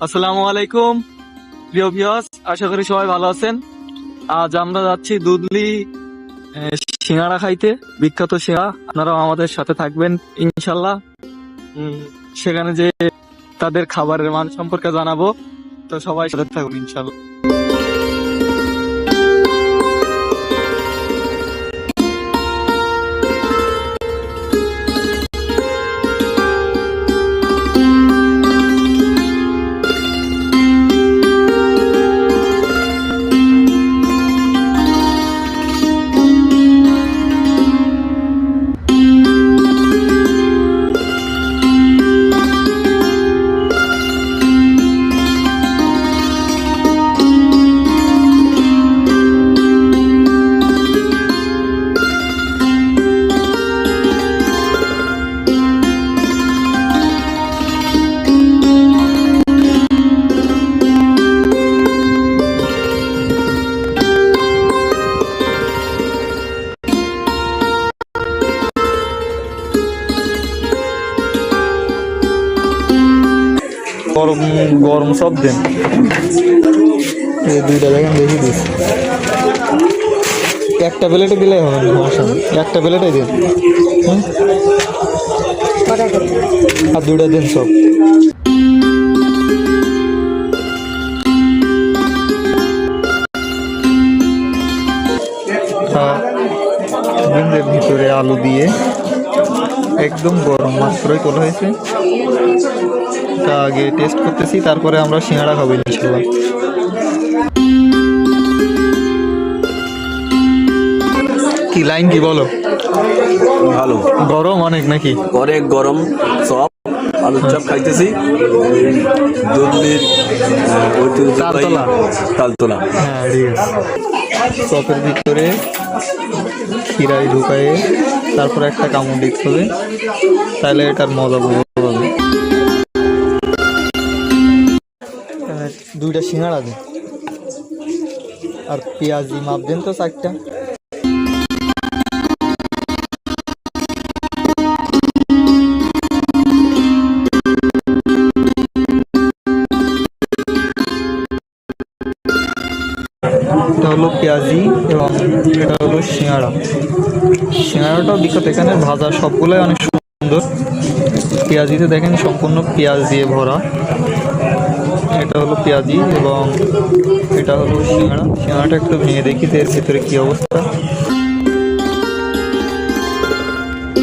আসসালামু আলাইকুম প্রিয় ভিউয়ার্স, আশা করি সবাই ভালো আছেন। আজ আমরা যাচ্ছি দুধলি সিঙ্গাড়া খাইতে, বিখ্যাত সিঙ্গাড়া। আপনারাও আমাদের সাথে থাকবেন ইনশাল্লাহ। সেখানে যে তাদের খাবারের মান সম্পর্কে জানাবো, তো সবাই সাথে থাকুন ইনশাল্লাহ। গরম গরম সব দেন, এই দুইটা দেখেন দেখি দিস। একটা প্লেটে দিলে হবে না, একটা প্লেটে দিন। আর দুইটা দিন সব। ভিতরে আলু দিয়ে একদম গরম মাত্রই তোলা হয়েছে। তা আগে টেস্ট করতেছি, তারপরে আমরা সিঙ্গাড়া খাবো ইনশাল্লাহ। কি লাইন কি বলো? ভালো, গরম অনেক নাকি? অনেক গরম। চপ, আলুর চপ খাইতেছি দুধলির তালতলা। তালতলা। হ্যাঁ ঠিক আছে। চপের ভিতরে খিরাই ঢুকায়ে তারপরে একটা কামড় দিতে হবে, তাহলে এটার মজা বুঝতে হবে। দুইটা সিঙ্গাড়া দেন আর পেঁয়াজি মাপ দেন তো 4টা। এটা হলো পেঁয়াজি এবং এটা হলো সিঙ্গাড়া। সিঙ্গাড়াটাও বিখ্যাত, এখানে ভাজা সবগুলোই অনেক সুন্দর। পেঁয়াজিতে দেখেন সম্পূর্ণ পেঁয়াজ দিয়ে ভরা। এটা হলো পেঁয়াজি এবং এটা হলো সিঙ্গাড়া। সিঙ্গাড়াটা একটু ভেঙে দেখি এর ভিতরে কি অবস্থা।